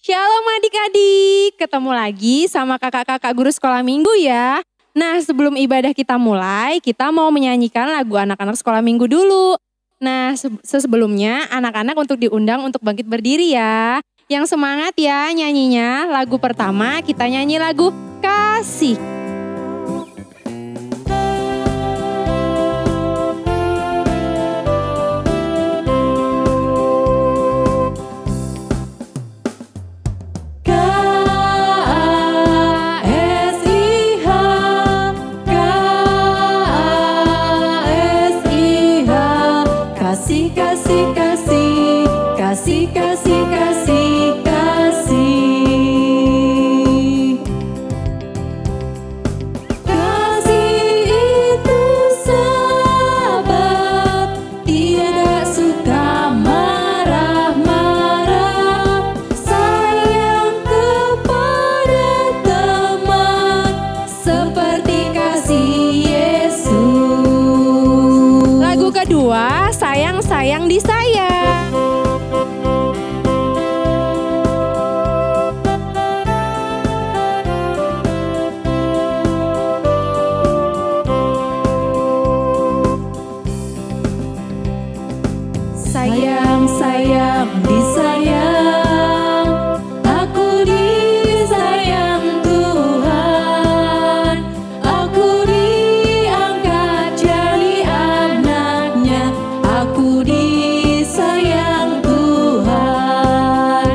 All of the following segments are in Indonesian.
Shalom adik-adik, ketemu lagi sama kakak-kakak guru sekolah minggu ya. Nah sebelum ibadah kita mulai, kita mau menyanyikan lagu anak-anak sekolah minggu dulu. Nah sebelumnya anak-anak untuk diundang untuk bangkit berdiri ya. Yang semangat ya nyanyinya, lagu pertama kita nyanyi lagu Kasih. Kedua, sayang-sayang disayang. Sayang-sayang disayang, aku disayang Tuhan, aku diangkat jadi anaknya, aku disayang Tuhan.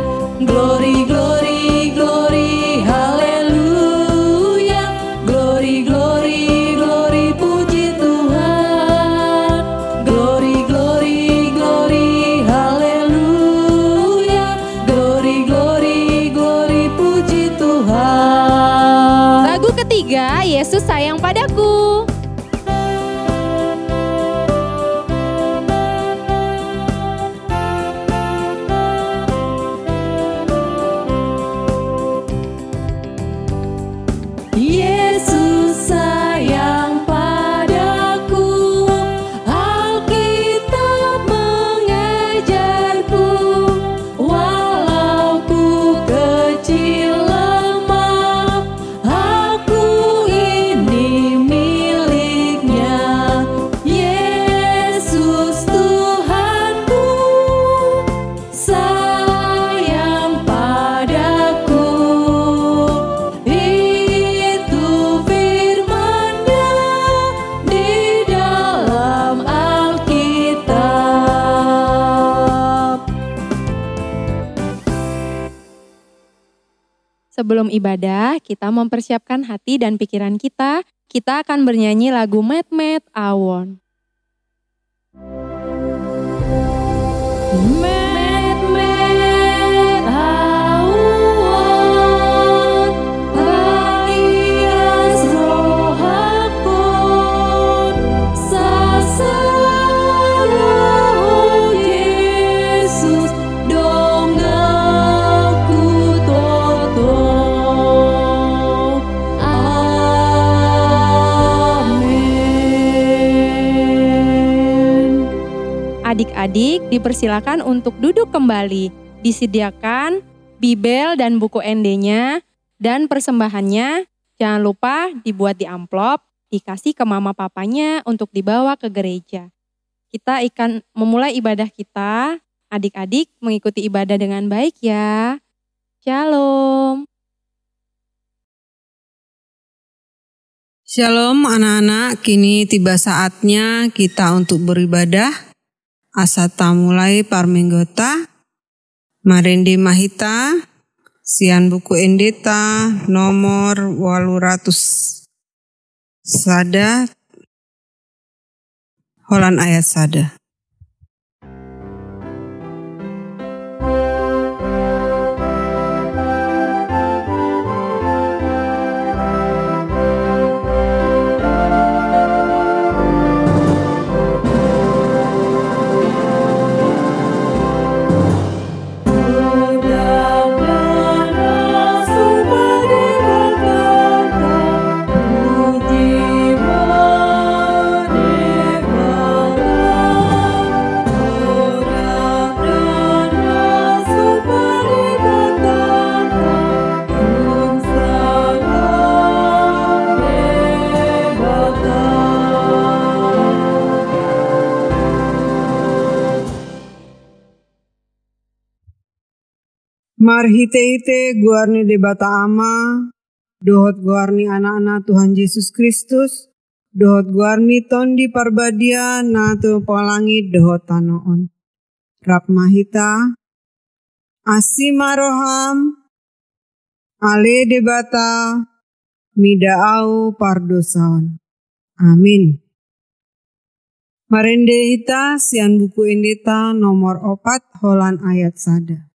Glory, glory, glory, haleluya, glory, glory, glory, puji Tuhan. Glory, glory, glory, haleluya, glory, glory, glory, puji Tuhan. Lagu ketiga, Yesus sayang padaku. Yesus sayang padaku, Alkitab mengajarku, walau ku kecil lemah, aku ini miliknya. Yesus Tuhanku sayang padaku, itu firman-Nya di dalam Alkitab. Sebelum ibadah, kita mempersiapkan hati dan pikiran kita. Kita akan bernyanyi lagu Met Met Awon. Met Met Awon, alias rohakon, sasarahu Yesus, donggaku toto. Amin. Adik-adik dipersilakan untuk duduk kembali. Disediakan Bibel dan buku ND-nya dan persembahannya. Jangan lupa dibuat di amplop, dikasih ke mama papanya untuk dibawa ke gereja. Kita akan memulai ibadah kita. Adik-adik mengikuti ibadah dengan baik ya. Shalom. Shalom anak-anak, kini tiba saatnya kita untuk beribadah. Asata mulai parmenggota, Marindi Mahita, Sian buku Endeta, nomor 800. Sada, Holan ayat sada. Puji Marhite-hite guarni debata ama, dohot guarni anak-anak Tuhan Yesus Kristus, dohot guarni tondi parbadia na tu polangi dohot tanoon. Rap mahita, asima roham, ale debata, midaau pardosaon. Amin. Marende hita sian buku endeta nomor 4 holan ayat sada.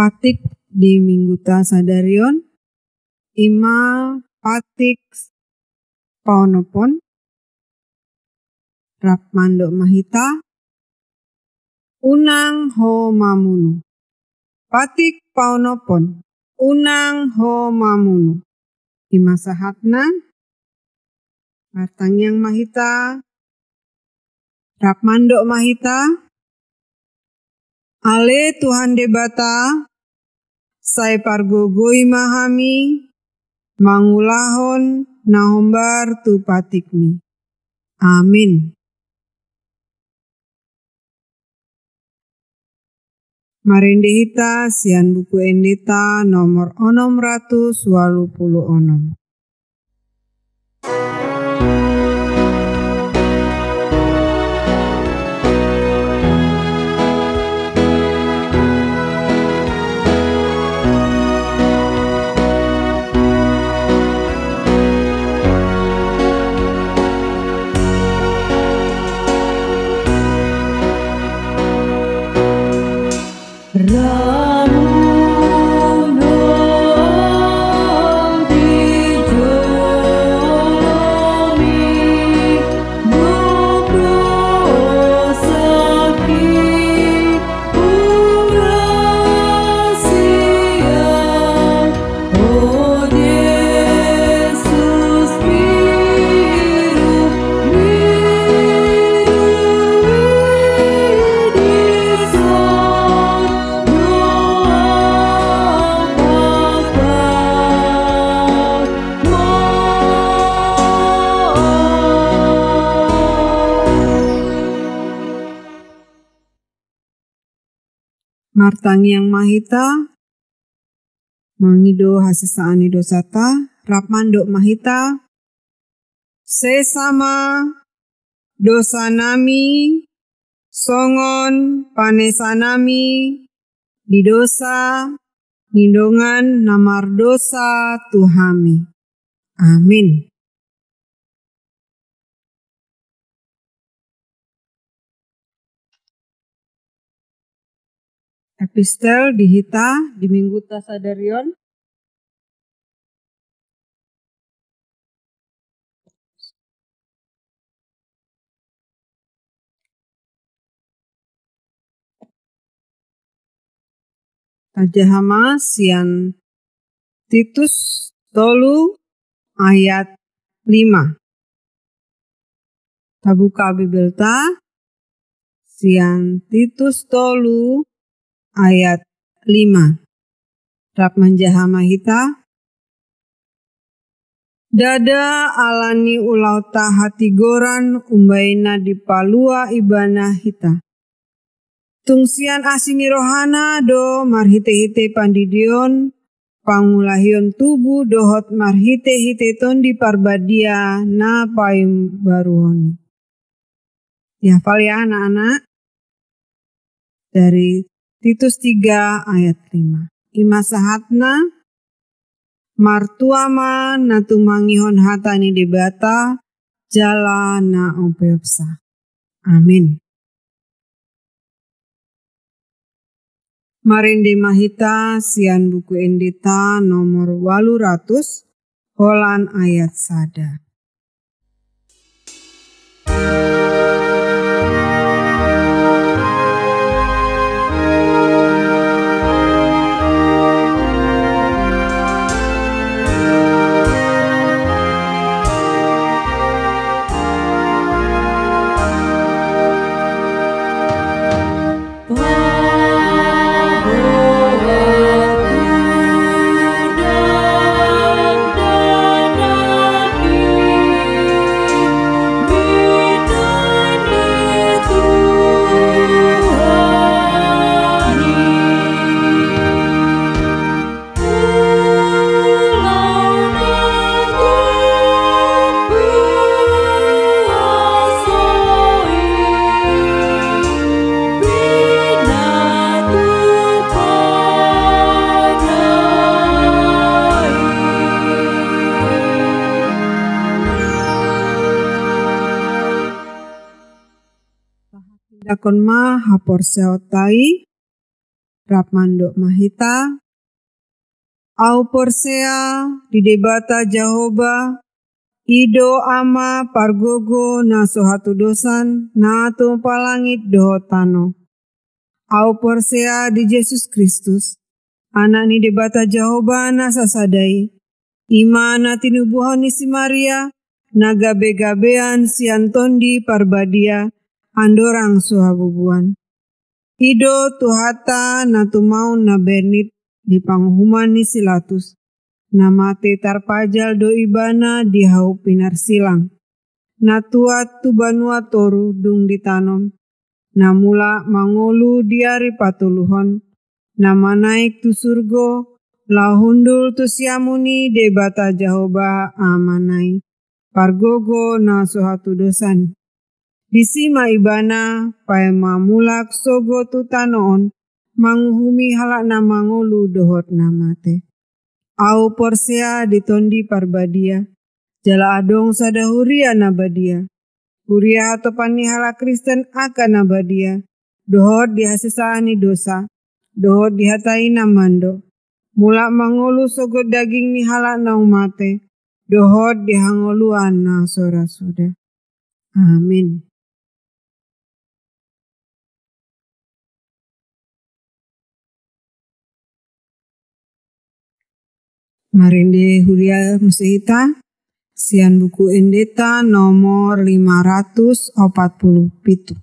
Patik di Minggu Sadarion, ima patik paonopon, rap mandok mahita, unang ho mamunu. Patik paonopon, unang ho mamunu. Ima sahatna, martang yang mahita, rap mandok mahita, ale Tuhan debata, sai pargogoi mahami, mangulahon nahombar tu patikmi. Amin. Marende hita sian buku endeta nomor 686. Martang yang mahita, mangido hasisaani dosata, rap mandok mahita, sesama dosa nami, songon panesa nami, di dosa, nindongan namar dosa Tuhami. Amin. Epistel dihita di Minggu Sadarion. Tajahama sian Titus 3 ayat 5. Tabuka Bibelta sian Titus 3 ayat 5. Rap manjahama hita. Dada alani ulauta hati goran umbaina di palua ibana hita. Tungsian asini rohana do marhite-hite pandidion, pangulahion tubuh dohot marhite-hite tondi parbadia na paim baruhoni. Dihafal ya anak-anak. Dari Titus 3 ayat 5. Ima sahatna martuama natumangihon hatani debata jala na opeopsa. Amin. Marindi mahita sian buku endeta nomor 800 holan ayat sada. Dakon ma hapor seotai rapmando mahita au porsea di debata Jahoba ido ama pargogo na sohatu dosan na tumpalangit dohotano au porsea di Yesus Kristus anak ni debata Jahoba na sasadai ima na tinubuhon si Maria na gabe-gabean si Antondi parbadia andorang suhabubuan. Ido tuhata na tumau na bernit di panghuman ni silatus. Na mate tarpajal do ibana di hau pinar silang. Na tuat tu banua toru dung ditanom. Na mula mangolu diari patuluhon. Na manaik tu surgo. La hundul tu siamuni debata Jahoba amanai. Pargogo na suhatu dosan. Disima ibana pae mamulak sogo tutanoon manguhumi halak na mangolu dohot namate. Au porsea ditondi parbadia jala adong sada huria nabadia. Huria atau pani halak Kristen akan nabadia. Dohot dihasisani dosa. Dohot dihatai namando. Mulak mangolu sogo daging ni halak na umate. Dohot dihangoluan na sora sudah. Amin. Marinde huria musihita sian buku endeta nomor 547.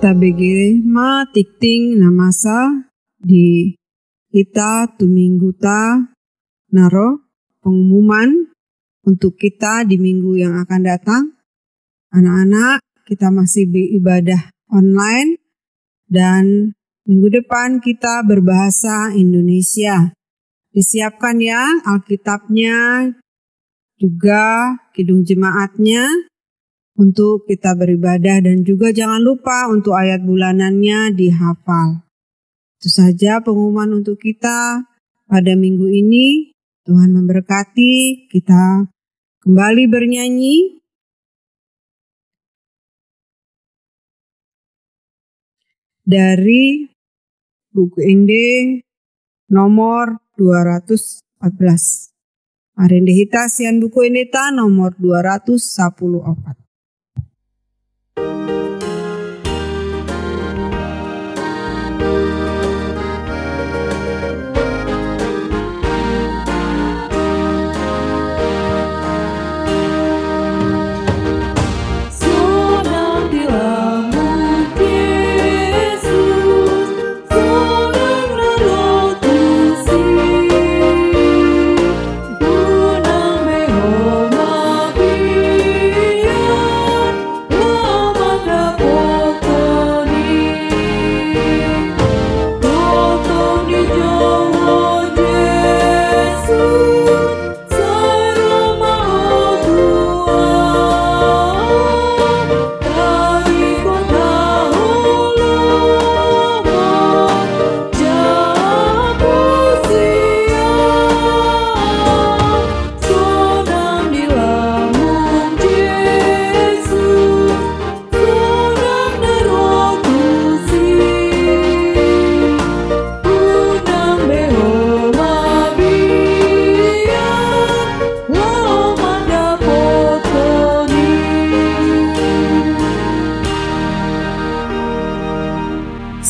Tabege ma tikting namasa di kita tuminggu ta naro pengumuman untuk kita di minggu yang akan datang. Anak-anak, kita masih beribadah online dan minggu depan kita berbahasa Indonesia. Disiapkan ya Alkitabnya, juga kidung jemaatnya untuk kita beribadah dan juga jangan lupa untuk ayat bulanannya dihafal. Itu saja pengumuman untuk kita pada minggu ini Tuhan memberkati kita kembali bernyanyi. Dari buku Ende nomor 214. Arende hita sian buku Ende ta nomor 214.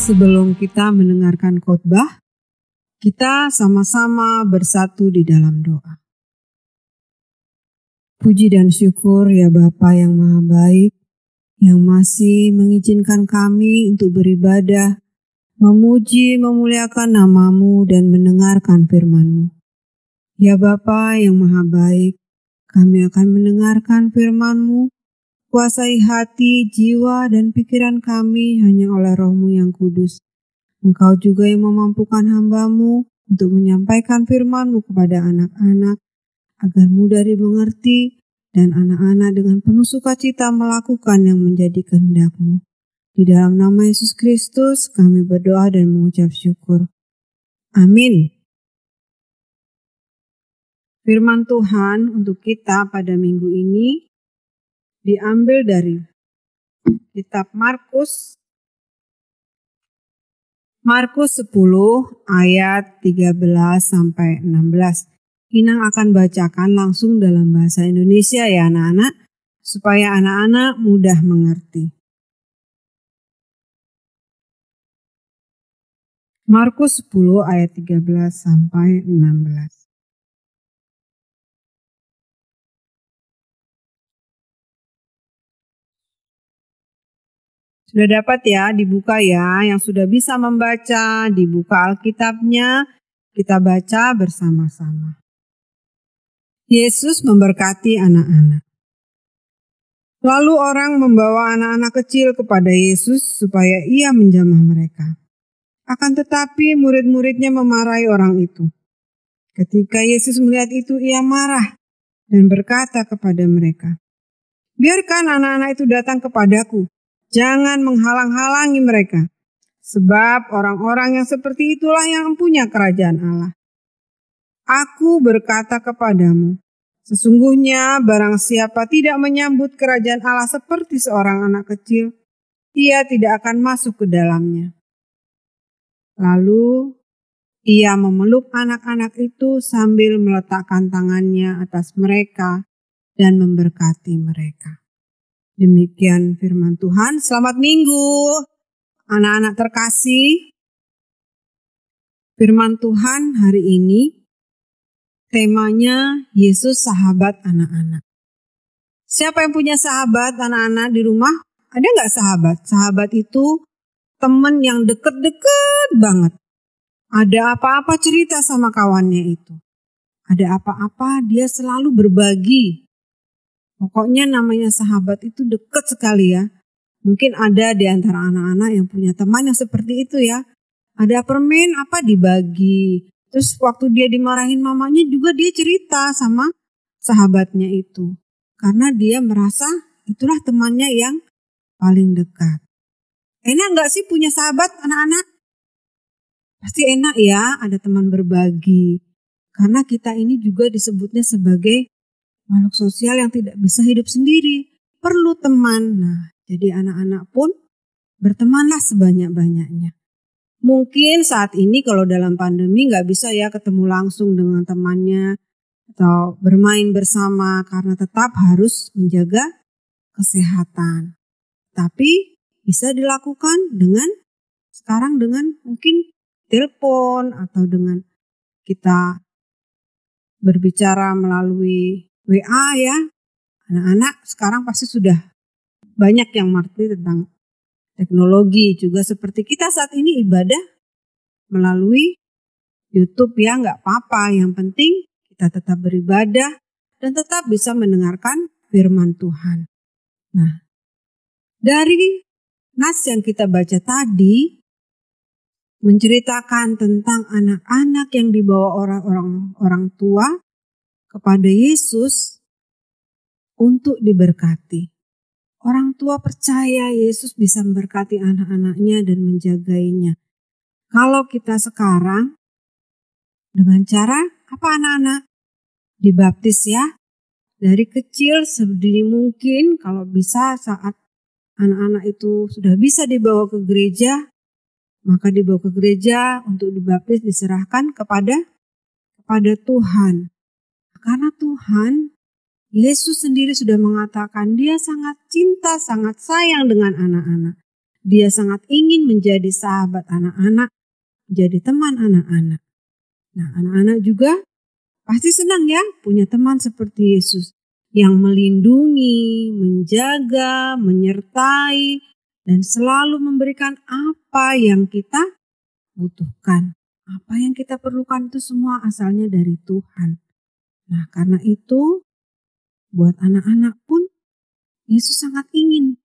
Sebelum kita mendengarkan khotbah, kita sama-sama bersatu di dalam doa. Puji dan syukur ya Bapa yang Maha Baik, yang masih mengizinkan kami untuk beribadah, memuji, memuliakan nama-Mu dan mendengarkan firman-Mu. Ya Bapa yang Maha Baik, kami akan mendengarkan firman-Mu. Kuasai hati, jiwa, dan pikiran kami hanya oleh Roh-Mu yang kudus. Engkau juga yang memampukan hamba-Mu untuk menyampaikan firman-Mu kepada anak-anak, agar mudah dimengerti, dan anak-anak dengan penuh sukacita melakukan yang menjadi kehendak-Mu. Di dalam nama Yesus Kristus kami berdoa dan mengucap syukur. Amin. Firman Tuhan untuk kita pada minggu ini diambil dari kitab Markus 10 ayat 13 sampai 16. Inang akan bacakan langsung dalam bahasa Indonesia ya anak-anak, supaya anak-anak mudah mengerti. Markus 10 ayat 13 sampai 16. Sudah dapat ya, dibuka ya. Yang sudah bisa membaca, dibuka Alkitabnya, kita baca bersama-sama. Yesus memberkati anak-anak. Lalu orang membawa anak-anak kecil kepada Yesus supaya ia menjamah mereka. Akan tetapi murid-muridnya memarahi orang itu. Ketika Yesus melihat itu, ia marah dan berkata kepada mereka, "Biarkan anak-anak itu datang kepadaku. Jangan menghalang-halangi mereka, sebab orang-orang yang seperti itulah yang mempunyai kerajaan Allah. Aku berkata kepadamu, sesungguhnya barang siapa tidak menyambut kerajaan Allah seperti seorang anak kecil, ia tidak akan masuk ke dalamnya." Lalu ia memeluk anak-anak itu sambil meletakkan tangannya atas mereka dan memberkati mereka. Demikian firman Tuhan. Selamat Minggu, anak-anak terkasih. Firman Tuhan hari ini temanya Yesus sahabat anak-anak. Siapa yang punya sahabat anak-anak di rumah? Ada nggak sahabat? Sahabat itu teman yang deket-deket banget. Ada apa-apa cerita sama kawannya itu. Ada apa-apa dia selalu berbagi. Pokoknya namanya sahabat itu dekat sekali ya. Mungkin ada di antara anak-anak yang punya teman yang seperti itu ya. Ada permen apa dibagi. Terus waktu dia dimarahin mamanya juga dia cerita sama sahabatnya itu. Karena dia merasa itulah temannya yang paling dekat. Enak gak sih punya sahabat anak-anak? Pasti enak ya ada teman berbagi. Karena kita ini juga disebutnya sebagai makhluk sosial yang tidak bisa hidup sendiri. Perlu teman. Nah, jadi anak-anak pun bertemanlah sebanyak-banyaknya. Mungkin saat ini kalau dalam pandemi nggak bisa ya ketemu langsung dengan temannya atau bermain bersama karena tetap harus menjaga kesehatan. Tapi bisa dilakukan sekarang dengan mungkin telepon atau dengan kita berbicara melalui WA ya. Anak-anak sekarang pasti sudah banyak yang mengerti tentang teknologi juga seperti kita saat ini ibadah melalui YouTube ya, nggak apa-apa. Yang penting kita tetap beribadah dan tetap bisa mendengarkan firman Tuhan. Nah, dari nas yang kita baca tadi menceritakan tentang anak-anak yang dibawa orang tua kepada Yesus untuk diberkati. Orang tua percaya Yesus bisa memberkati anak-anaknya dan menjagainya. Kalau kita sekarang dengan cara apa anak-anak? Dibaptis ya. Dari kecil sedini mungkin kalau bisa saat anak-anak itu sudah bisa dibawa ke gereja, maka dibawa ke gereja untuk dibaptis diserahkan kepada Tuhan. Karena Tuhan, Yesus sendiri sudah mengatakan dia sangat cinta, sangat sayang dengan anak-anak. Dia sangat ingin menjadi sahabat anak-anak, menjadi teman anak-anak. Nah, anak-anak juga pasti senang ya punya teman seperti Yesus yang melindungi, menjaga, menyertai, dan selalu memberikan apa yang kita butuhkan. Apa yang kita perlukan itu semua asalnya dari Tuhan. Nah, karena itu buat anak-anak pun Yesus sangat ingin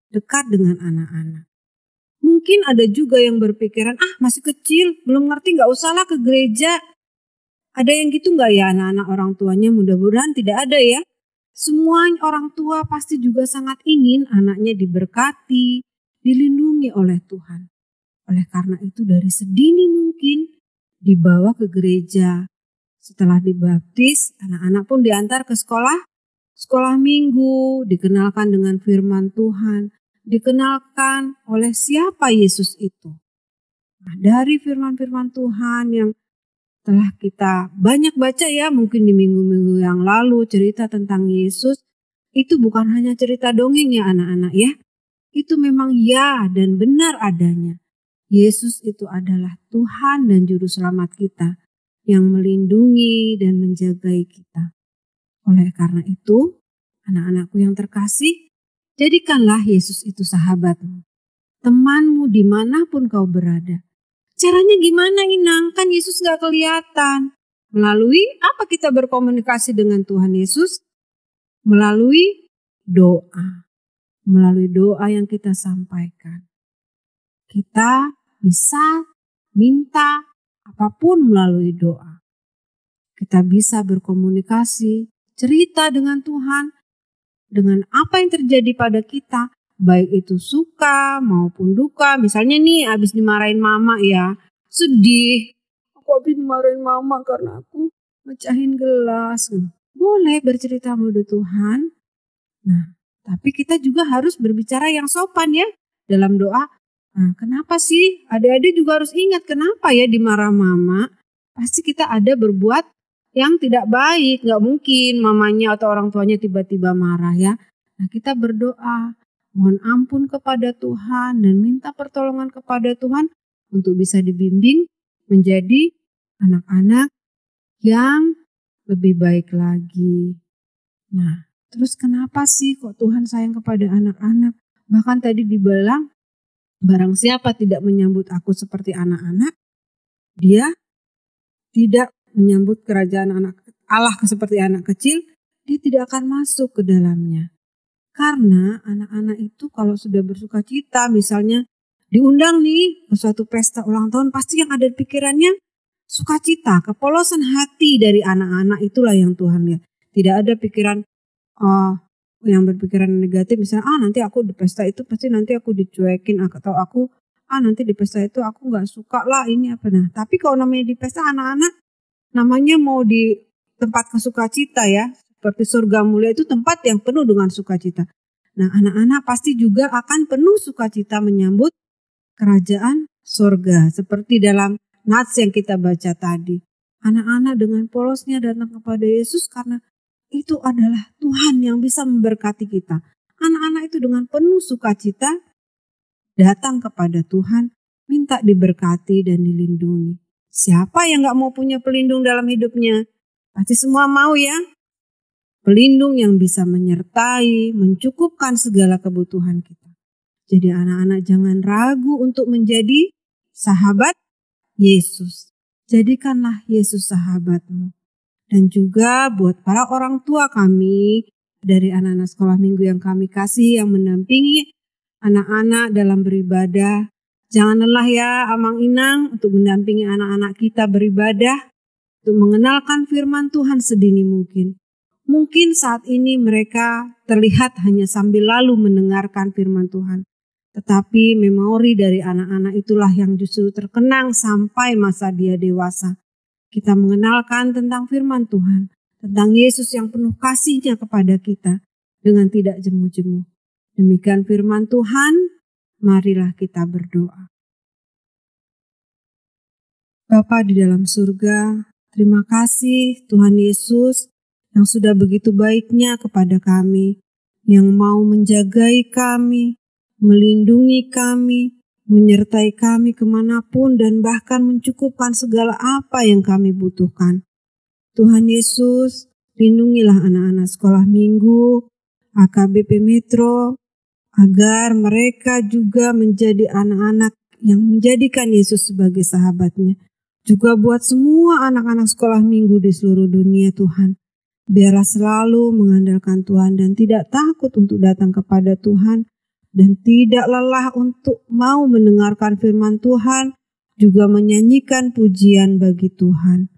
dekat dengan anak-anak. Mungkin ada juga yang berpikiran, masih kecil, belum ngerti, gak usahlah ke gereja. Ada yang gitu gak ya anak-anak orang tuanya? Mudah-mudahan tidak ada ya. Semua orang tua pasti juga sangat ingin anaknya diberkati, dilindungi oleh Tuhan. Oleh karena itu dari sedini mungkin dibawa ke gereja. Setelah dibaptis, anak-anak pun diantar ke sekolah minggu, dikenalkan dengan firman Tuhan, dikenalkan oleh siapa Yesus itu. Nah, dari firman-firman Tuhan yang telah kita banyak baca ya, mungkin di minggu-minggu yang lalu cerita tentang Yesus, itu bukan hanya cerita dongeng ya anak-anak ya. Itu memang ya dan benar adanya. Yesus itu adalah Tuhan dan Juru Selamat kita yang melindungi dan menjagai kita. Oleh karena itu, anak-anakku yang terkasih, jadikanlah Yesus itu sahabatmu, temanmu dimanapun kau berada. Caranya gimana Inang? Kan Yesus gak kelihatan. Melalui apa kita berkomunikasi dengan Tuhan Yesus? Melalui doa. Melalui doa yang kita sampaikan. Kita bisa minta apapun melalui doa. Kita bisa berkomunikasi, cerita dengan Tuhan, dengan apa yang terjadi pada kita. Baik itu suka maupun duka. Misalnya nih abis dimarahin mama ya. Sedih. Aku abis dimarahin mama karena aku mecahin gelas. Boleh bercerita sama Tuhan. Nah, tapi kita juga harus berbicara yang sopan ya. Dalam doa. Nah, kenapa sih? Adik-adik juga harus ingat kenapa ya dimarah mama. Pasti kita ada berbuat yang tidak baik. Gak mungkin mamanya atau orang tuanya tiba-tiba marah ya. Nah, kita berdoa. Mohon ampun kepada Tuhan dan minta pertolongan kepada Tuhan untuk bisa dibimbing menjadi anak-anak yang lebih baik lagi. Nah, terus kenapa sih kok Tuhan sayang kepada anak-anak? Bahkan tadi dibilang, barang siapa tidak menyambut aku seperti anak-anak, dia tidak menyambut kerajaan Allah seperti anak kecil, dia tidak akan masuk ke dalamnya. Karena anak-anak itu kalau sudah bersuka cita, misalnya diundang nih ke suatu pesta ulang tahun, pasti yang ada di pikirannya sukacita, kepolosan hati dari anak-anak itulah yang Tuhan lihat. Tidak ada pikiran yang berpikiran negatif, misalnya nanti aku di pesta itu pasti nanti aku dicuekin atau aku nanti di pesta itu aku nggak suka lah ini apa. Nah, tapi kalau namanya di pesta anak-anak, namanya mau di tempat kesukacita ya. Seperti surga mulia itu tempat yang penuh dengan sukacita. Nah, anak-anak pasti juga akan penuh sukacita menyambut kerajaan surga. Seperti dalam nats yang kita baca tadi. Anak-anak dengan polosnya datang kepada Yesus karena itu adalah Tuhan yang bisa memberkati kita. Anak-anak itu dengan penuh sukacita datang kepada Tuhan, minta diberkati dan dilindungi. Siapa yang gak mau punya pelindung dalam hidupnya? Pasti semua mau ya. Pelindung yang bisa menyertai, mencukupkan segala kebutuhan kita. Jadi anak-anak jangan ragu untuk menjadi sahabat Yesus. Jadikanlah Yesus sahabatmu. Dan juga buat para orang tua kami, dari anak-anak sekolah minggu yang kami kasih, yang mendampingi anak-anak dalam beribadah. Jangan lelah ya Amang Inang untuk mendampingi anak-anak kita beribadah, untuk mengenalkan firman Tuhan sedini mungkin. Mungkin saat ini mereka terlihat hanya sambil lalu mendengarkan firman Tuhan. Tetapi memori dari anak-anak itulah yang justru terkenang sampai masa dia dewasa. Kita mengenalkan tentang firman Tuhan, tentang Yesus yang penuh kasih-Nya kepada kita dengan tidak jemu-jemu. Demikian firman Tuhan, marilah kita berdoa. Bapa di dalam surga, terima kasih Tuhan Yesus yang sudah begitu baiknya kepada kami, yang mau menjagai kami, melindungi kami, menyertai kami kemanapun dan bahkan mencukupkan segala apa yang kami butuhkan. Tuhan Yesus, lindungilah anak-anak sekolah minggu, AKBP Metro, agar mereka juga menjadi anak-anak yang menjadikan Yesus sebagai sahabatnya. Juga buat semua anak-anak sekolah minggu di seluruh dunia Tuhan. Biarlah selalu mengandalkan Tuhan dan tidak takut untuk datang kepada Tuhan. Dan tidak lelah untuk mau mendengarkan firman Tuhan, juga menyanyikan pujian bagi Tuhan.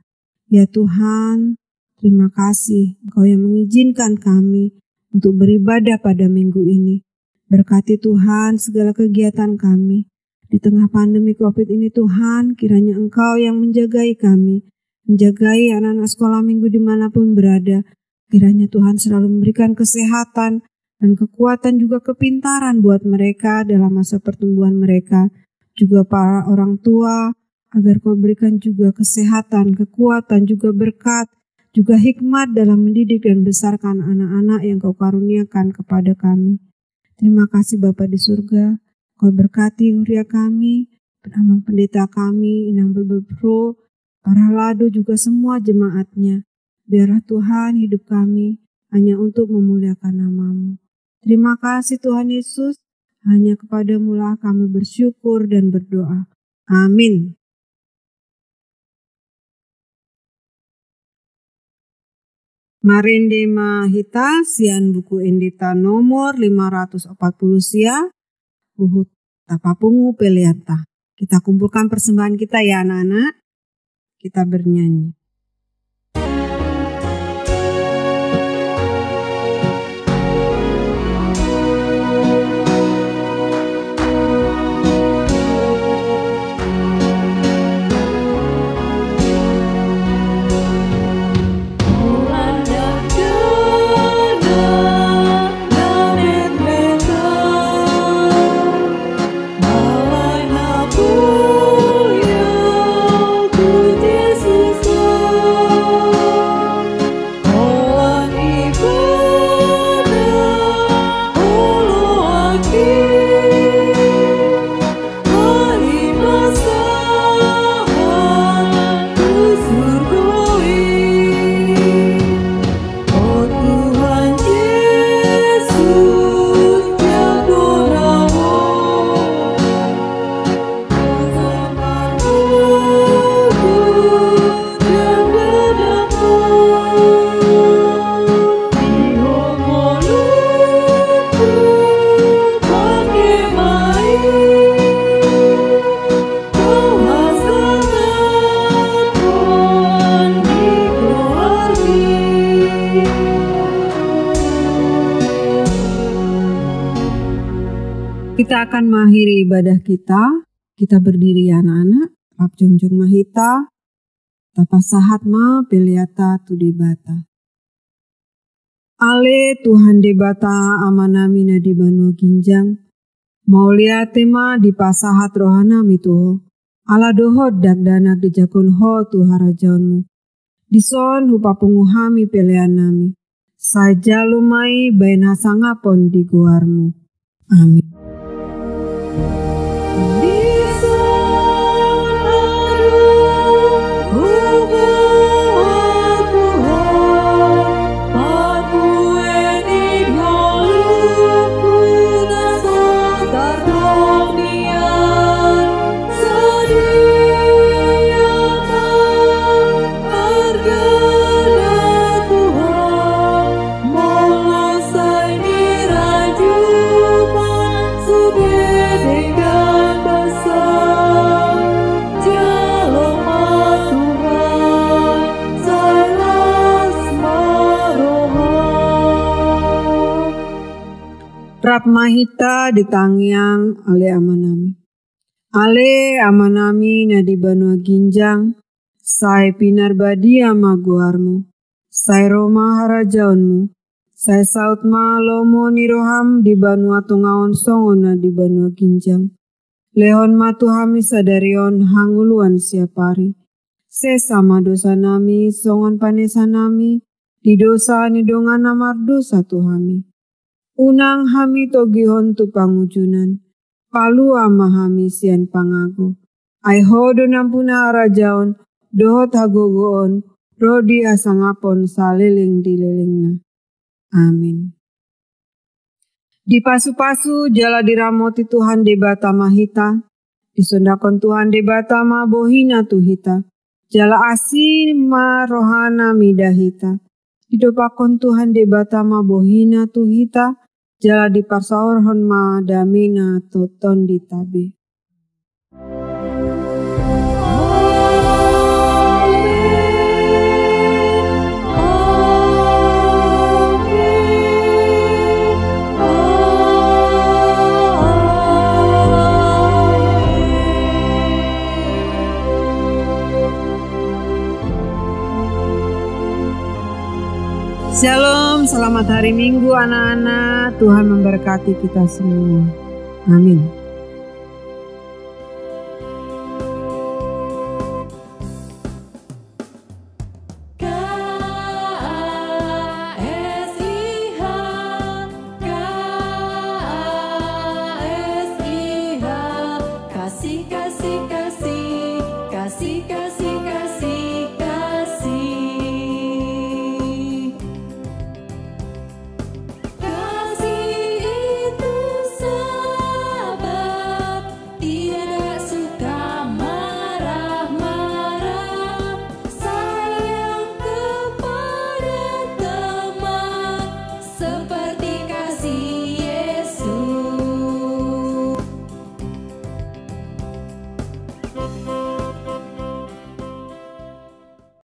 Ya Tuhan, terima kasih Engkau yang mengizinkan kami untuk beribadah pada minggu ini. Berkati Tuhan segala kegiatan kami. Di tengah pandemi COVID ini Tuhan, kiranya Engkau yang menjagai kami, menjagai anak-anak sekolah minggu dimanapun berada. Kiranya Tuhan selalu memberikan kesehatan dan kekuatan juga kepintaran buat mereka dalam masa pertumbuhan mereka. Juga para orang tua, agar Kau berikan juga kesehatan, kekuatan, juga berkat, juga hikmat dalam mendidik dan besarkan anak-anak yang Kau karuniakan kepada kami. Terima kasih Bapa di surga, Kau berkati Huria kami, penamang pendeta kami, Inang Berbro, para lado juga semua jemaatnya. Biarlah Tuhan hidup kami hanya untuk memuliakan nama-Mu. Terima kasih Tuhan Yesus, hanya kepadamu lah kami bersyukur dan berdoa. Amin. Marende Mahita, sian buku endeta nomor 540 sia, Uhut Tapapungu Pelianta. Kita kumpulkan persembahan kita ya anak-anak. Kita bernyanyi. Kita akan mengakhiri ibadah kita Kita berdiri ya anak-anak, rap jungjung mahita, tapasahat ma peliata tu debata. Ale Tuhan debata amanami na di banua ginjang, maulia tema di pasahat rohana mituho, ala dohod dagdanak di jakun ho tu harajaunmu, dison hupapunguhami pelean nami, saja lumai bain hasangapon di guarmu. Amin. Rap mahita di tangyang ale amanami. Ale amanami na di banua ginjang, sai pinar badia ma guarmu, sai roma harajaunmu, sai saut ma lomo niroham di banua tungaon songo na di banua ginjang. Lehon ma tuhami sadarion hanguluan siapari. Sesama dosa nami, songon panesa nami, di dosa nidongan namar dosa tuhami. Unang hami togihon tu pangujunan, palu ama hami sian pangago. Aiho donampuna harajaon, dohot hagogoon, rodi asangapon saliling dililingna. Amin. Di pasu-pasu jala diramoti Tuhan debata mahita, disondakon Tuhan debata ma bohina tuhita, jala asin ma rohana midahita, didopakon Tuhan debata ma bohina tuhita, jala diparsaorhon ma damina toton ditabe. Shalom, selamat hari Minggu anak-anak. Tuhan memberkati kita semua. Amin. Kasih, kasih, kasih, kasih, kasih.